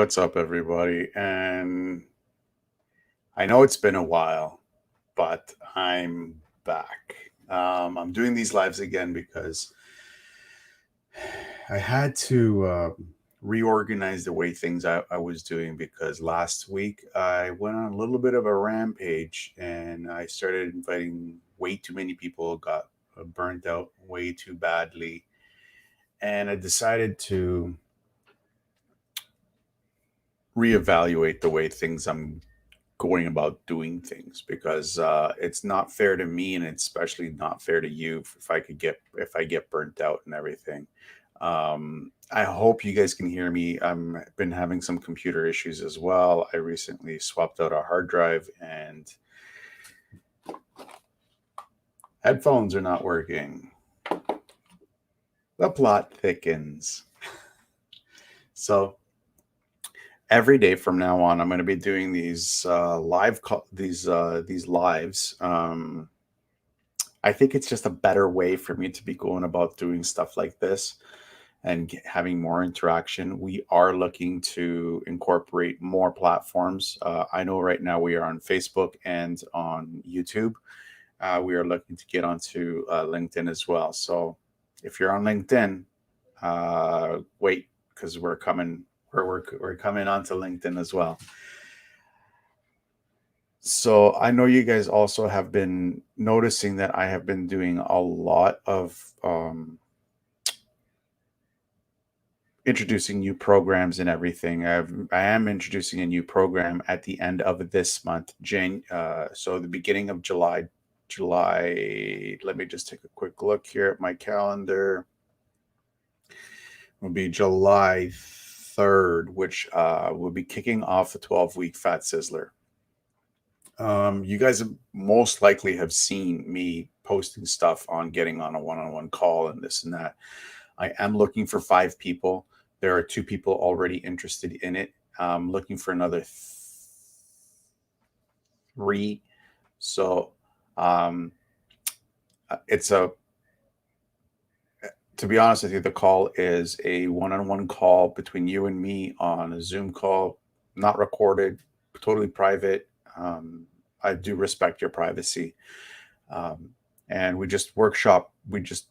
What's up, everybody? And I know it's been a while, but I'm back. I'm doing these lives again because I had to reorganize the way things I was doing because last week I went on a little bit of a rampage and I started inviting way too many people, got burnt out way too badly, and I decided to reevaluate the way things I'm going about doing things because it's not fair to me and it's especially not fair to you if I get burnt out and everything. I hope you guys can hear me. I've been having some computer issues as well. I recently swapped out a hard drive and headphones are not working. The plot thickens. So every day from now on, I'm going to be doing these these lives. I think it's just a better way for me to be going about doing stuff like this and having more interaction. We are looking to incorporate more platforms. I know right now we are on Facebook and on YouTube. We are looking to get onto LinkedIn as well. So if you're on LinkedIn, wait, because we're coming onto LinkedIn as well. So I know you guys also have been noticing that I have been doing a lot of introducing new programs and everything. I am introducing a new program at the end of this month, so the beginning of July. July. Let me just take a quick look here at my calendar. Will be July 3rd, which will be kicking off the 12-week Fat Sizzler. You guys have most likely have seen me posting stuff on getting on a one-on-one call and this and that. I am looking for 5 people. There are 2 people already interested in it. I'm looking for another 3. So it's to be honest with you, the call is a one-on-one call between you and me on a Zoom call, not recorded, totally private. I do respect your privacy. And we just workshop, we just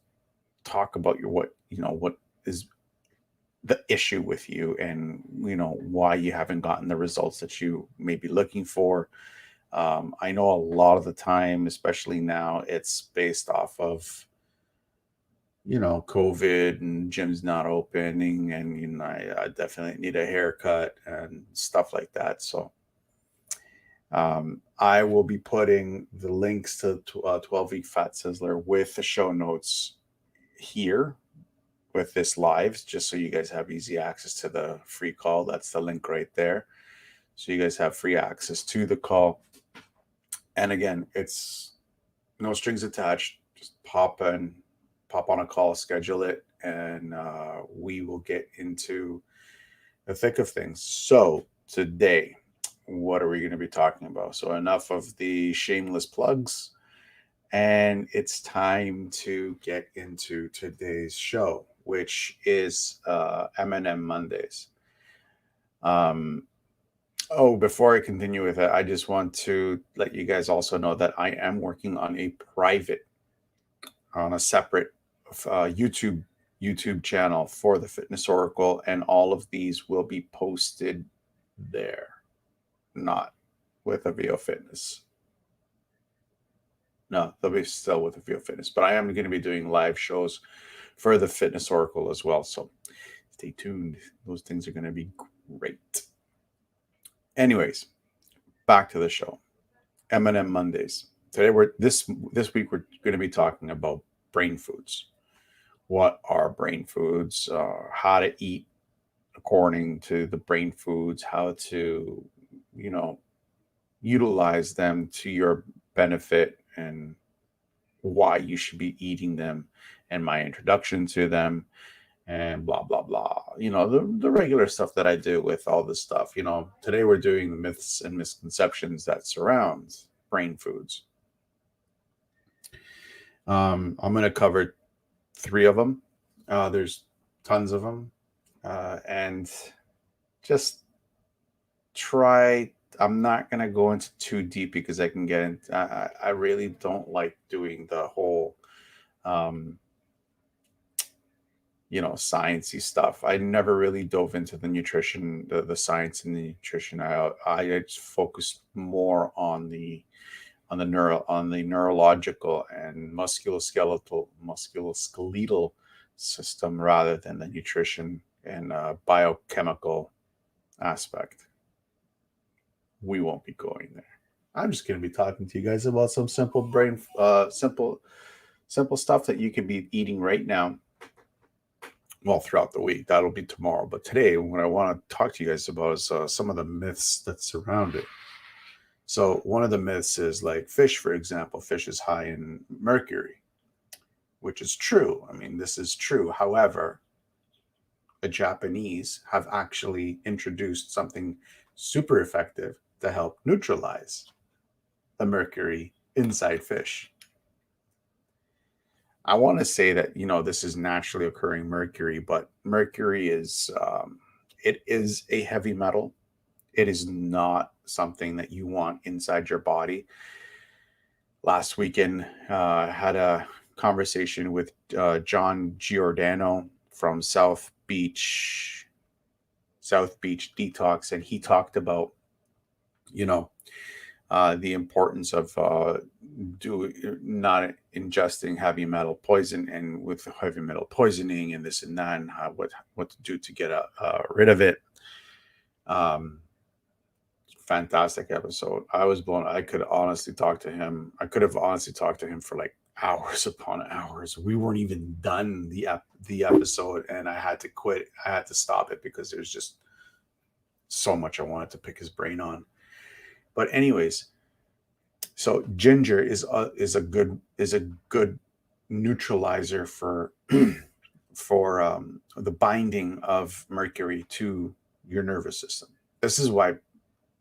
talk about what is the issue with you and why you haven't gotten the results that you may be looking for. I know a lot of the time, especially now, it's based off of COVID and gym's not opening, and I definitely need a haircut and stuff like that. So I will be putting the links to 12-week Fat Sizzler with the show notes here with this live, just so you guys have easy access to the free call. That's the link right there. So you guys have free access to the call. And again, it's no strings attached. Just pop on a call, schedule it, and we will get into the thick of things. So today, what are we going to be talking about? So enough of the shameless plugs, and it's time to get into today's show, which is M&M Mondays. Before I continue with it, I just want to let you guys also know that I am working on a separate YouTube channel for the Fitness Oracle, and all of these will be posted there, not with Avio Fitness. No, they'll be still with Avio Fitness, but I am going to be doing live shows for the Fitness Oracle as well. So stay tuned; those things are going to be great. Anyways, back to the show. M&M Mondays. Today this week we're going to be talking about brain foods. What are brain foods? How to eat according to the brain foods. How to, utilize them to your benefit, and why you should be eating them, and my introduction to them, and blah blah blah. The regular stuff that I do with all this stuff. Today we're doing the myths and misconceptions that surround brain foods. I'm going to cover 3 of them. There's tons of them, and just try. I'm not gonna go into too deep because I can get into. I really don't like doing the whole, um, sciencey stuff. I never really dove into the nutrition, the science and the nutrition. I just focused more on the neurological and musculoskeletal system rather than the nutrition and biochemical aspect. We won't be going there. I'm just going to be talking to you guys about some simple stuff that you could be eating right now. Well, throughout the week, that'll be tomorrow. But today, what I want to talk to you guys about is some of the myths that surround it. So, one of the myths is like fish, for example. Fish is high in mercury, which is true. I mean, this is true. However, the Japanese have actually introduced something super effective to help neutralize the mercury inside fish. I want to say that this is naturally occurring mercury, but mercury is it is a heavy metal. It is not something that you want inside your body. Last weekend, had a conversation with John Giordano from South Beach Detox, and he talked about you know the importance of not ingesting heavy metal poison, and with heavy metal poisoning and this and that, and what to do to get rid of it. Um, Fantastic episode. I was blown. I could honestly talk to him. I could have honestly talked to him for like hours upon hours. We weren't even done the episode, and I had to quit. I had to stop it because there's just so much I wanted to pick his brain on. But anyways, so ginger is a good neutralizer for the binding of mercury to your nervous system. This is why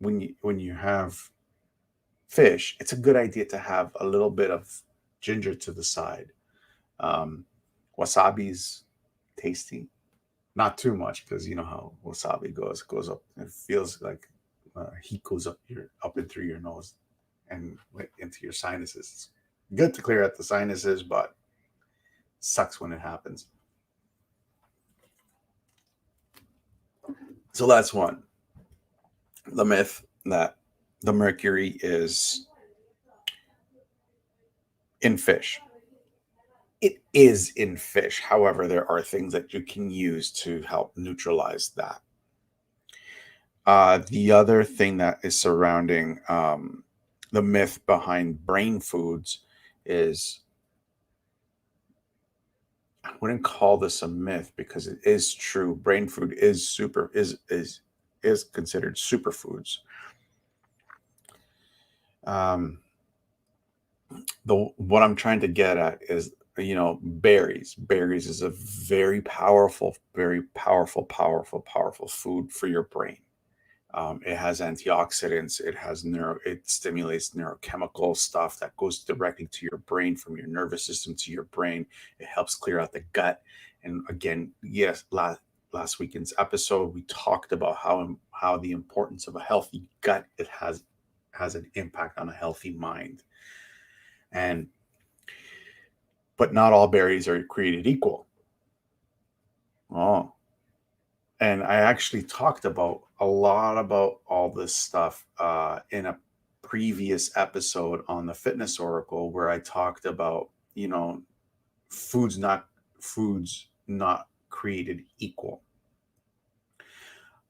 when you have fish, it's a good idea to have a little bit of ginger to the side. Um, Wasabi's tasty, not too much because you know how wasabi goes up. It feels like heat goes up and through your nose and into your sinuses. It's good to clear out the sinuses, but sucks when it happens. So that's one. The myth that the mercury is in fish. It is in fish. However, there are things that you can use to help neutralize that. The other thing that is surrounding the myth behind brain foods is, I wouldn't call this a myth because it is true. Brain food is considered superfoods. Um, the What I'm trying to get at is berries. Berries is a very powerful food for your brain. It has antioxidants. It stimulates neurochemical stuff that goes directly to your brain, from your nervous system to your brain. It helps clear out the gut. And again, yes, last weekend's episode, we talked about how the importance of a healthy gut, it has an impact on a healthy mind. And but not all berries are created equal. Oh, and I actually talked about a lot about all this stuff in a previous episode on the Fitness Oracle, where I talked about foods not created equal.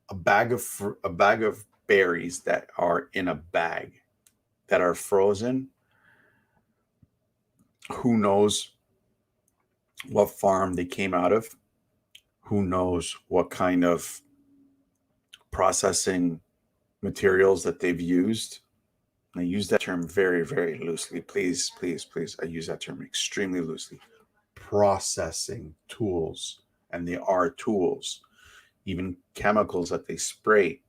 A bag of berries that are in a bag that are frozen. Who knows what farm they came out of? Who knows what kind of processing materials that they've used? I use that term very, very loosely. Please, please, please. I use that term extremely loosely. Processing tools, and they are tools. Even chemicals that they spray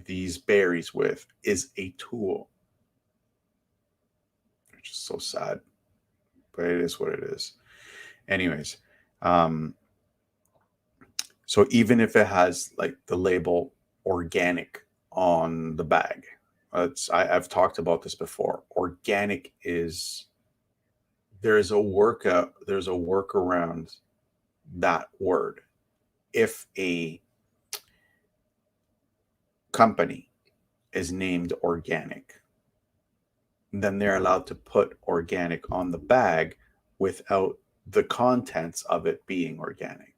these berries with is a tool, which is so sad, but it is what it is. Anyways, so even if it has like the label organic, on the bag. I've talked about this before. Organic is there's a workaround that word. If a company is named organic, then they're allowed to put organic on the bag without the contents of it being organic.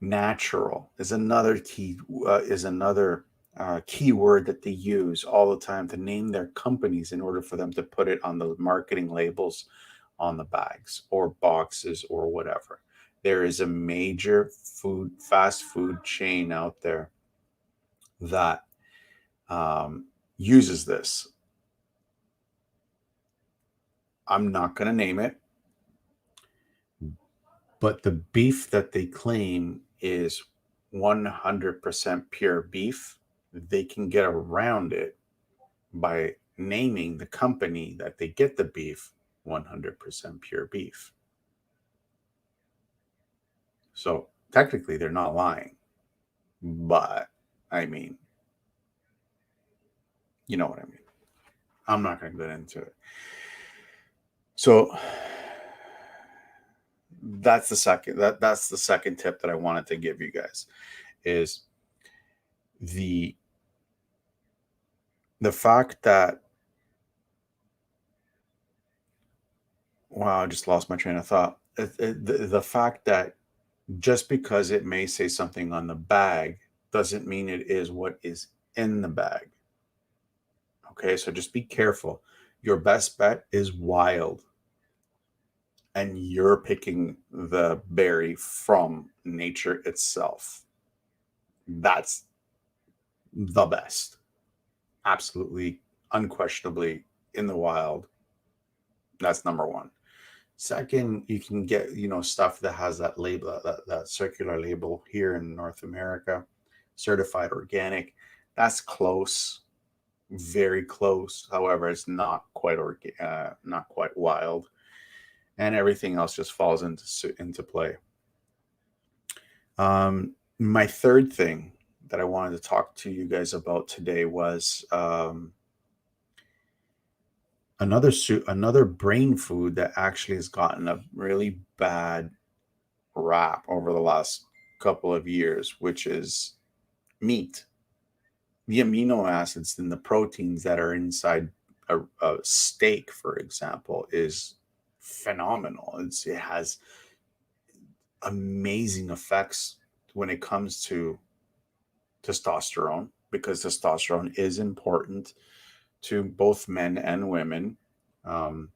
Natural is another keyword that they use all the time to name their companies in order for them to put it on the marketing labels on the bags or boxes or whatever. There is a major fast food chain out there that uses this. I'm not going to name it, but the beef that they claim is 100% pure beef. They can get around it by naming the company that they get the beef 100% pure beef. So technically, they're not lying, but I mean, you know what I mean. I'm not going to get into it. So that's the second tip that I wanted to give you guys is the fact that, wow, I just lost my train of thought. The fact that just because it may say something on the bag doesn't mean it is what is in the bag. Okay, so just be careful. Your best bet is wild, and you're picking the berry from nature itself. That's the best. Absolutely, unquestionably in the wild. That's number one. Second, you can get, stuff that has that label, that circular label here in North America, certified organic. That's close, very close. However, it's not quite not quite wild, and everything else just falls into play. My third thing that I wanted to talk to you guys about today was another brain food that actually has gotten a really bad rap over the last couple of years, which is meat. The amino acids and the proteins that are inside a steak, for example, is phenomenal. It has amazing effects when it comes to testosterone, because testosterone is important to both men and women. Um,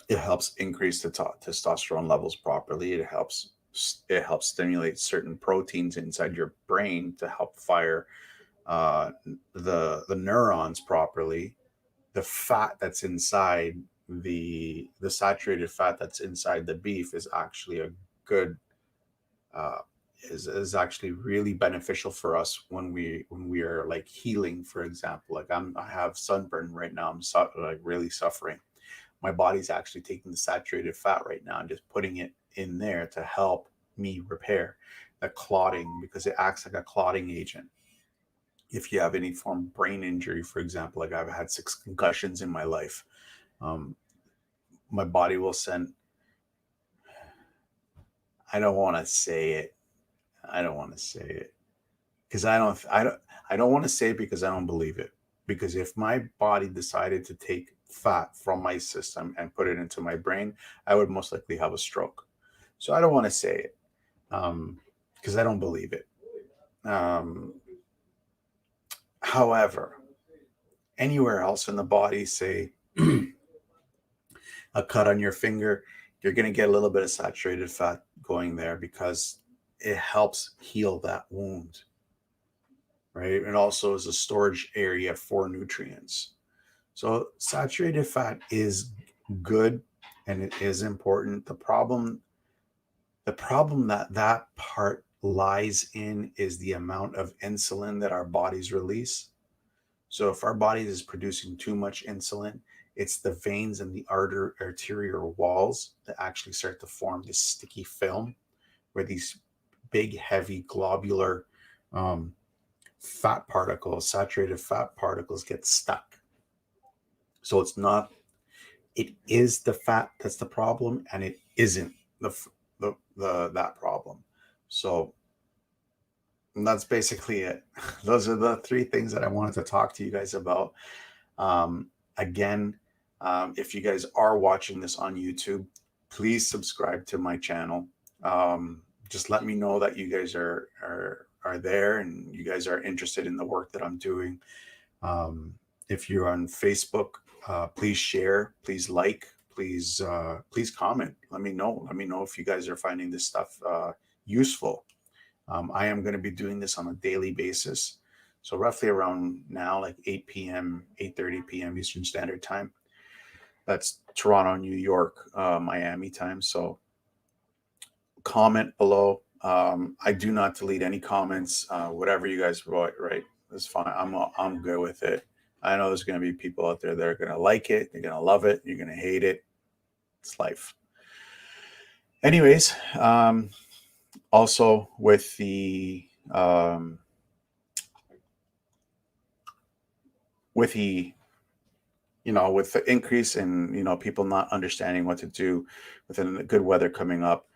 it helps increase the testosterone levels properly. It helps stimulate certain proteins inside your brain to help fire the neurons properly. The fat that's inside the saturated fat that's inside the beef is actually a good uh, is actually really beneficial for us when we are like healing. For example, like I have sunburn right now. Like really suffering. My body's actually taking the saturated fat right now and just putting it in there to help me repair the clotting, because it acts like a clotting agent. If you have any form of brain injury, for example, like I've had 6 concussions in my life, um, my body will send. I don't want to say it. I don't want to say it because I don't want to say it because I don't believe it. Because if my body decided to take fat from my system and put it into my brain, I would most likely have a stroke. So I don't want to say it because I don't believe it. Um, However, anywhere else in the body, say a cut on your finger, you're going to get a little bit of saturated fat going there because it helps heal that wound, right? And also is a storage area for nutrients. So saturated fat is good and it is important. The problem that part lies in is the amount of insulin that our bodies release. So if our body is producing too much insulin, it's the veins and the arterial walls that actually start to form this sticky film where these big, heavy, globular fat particles, saturated fat particles get stuck. So it's not, it is the fat that's the problem, and it isn't the that problem. So that's basically it. Those are the three things that I wanted to talk to you guys about. Again, if you guys are watching this on YouTube, please subscribe to my channel. Just let me know that you guys are there and you guys are interested in the work that I'm doing. If you're on Facebook, please share, please like, please comment. Let me know. Let me know if you guys are finding this stuff useful. I am going to be doing this on a daily basis. So roughly around now, like 8 p.m., 8:30 p.m. Eastern Standard Time. That's Toronto, New York, Miami time. So comment below. I do not delete any comments. Whatever you guys write, right? That's fine. I'm good with it. I know there's going to be people out there that are going to like it. They're going to love it. You're going to hate it. It's life. Anyways, also with the with the increase in people not understanding what to do within the good weather coming up,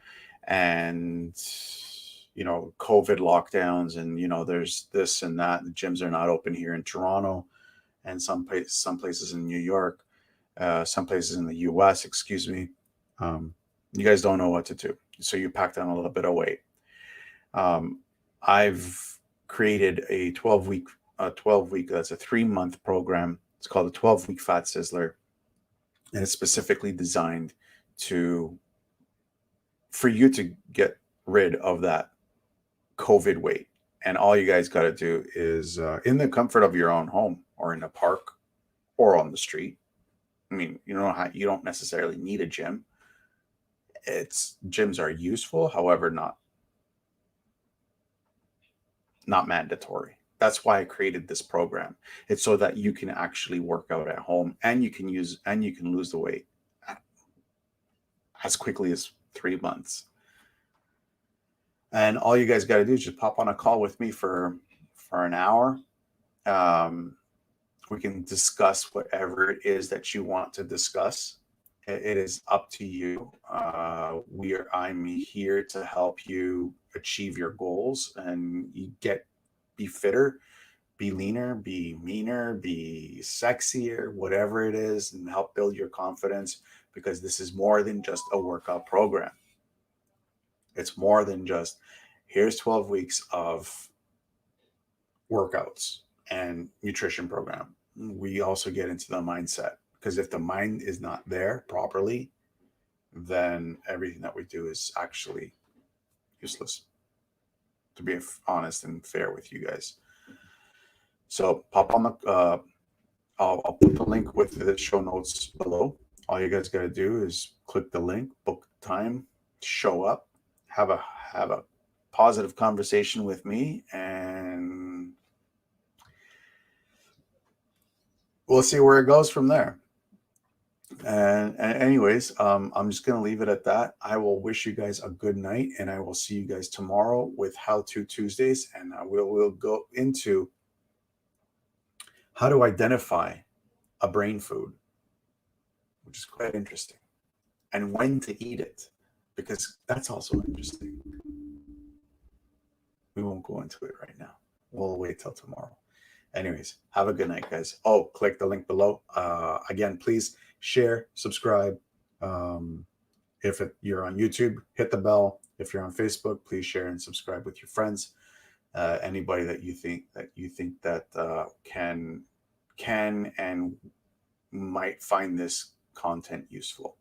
and COVID lockdowns, and there's this and that. The gyms are not open here in Toronto, and some places in New York, some places in the US, excuse me. You guys don't know what to do, so you pack down a little bit of weight. I've created a 12-week that's a 3-month program. It's called the 12-week Fat Sizzler, and it's specifically designed for you to get rid of that COVID weight. And all you guys got to do is in the comfort of your own home, or in a park, or on the street. I mean, you don't necessarily need a gym. Gyms are useful, however, not mandatory. That's why I created this program. It's so that you can actually work out at home, and you can lose the weight as quickly as 3 months. And all you guys got to do is just pop on a call with me for an hour. We can discuss whatever it is that you want to discuss. It is up to you. I'm here to help you achieve your goals, and be fitter, be leaner, be meaner, be sexier, whatever it is, and help build your confidence, because this is more than just a workout program. It's more than just, here's 12 weeks of workouts and nutrition program. We also get into the mindset, because if the mind is not there properly, then everything that we do is actually useless, to be honest and fair with you guys. So pop on the, I'll put the link with the show notes below. All you guys got to do is click the link, book the time, show up, have a positive conversation with me, and we'll see where it goes from there. And anyways, I'm just going to leave it at that. I will wish you guys a good night, and I will see you guys tomorrow with How To Tuesdays, and we'll go into how to identify a brain food, which is quite interesting, and when to eat it, because that's also interesting. We won't go into it right now. We'll wait till tomorrow. Anyways, have a good night, guys. Oh, click the link below. Again, please share, subscribe. If you're on YouTube, hit the bell. If you're on Facebook, please share and subscribe with your friends. Anybody that you think that can and might find this content useful.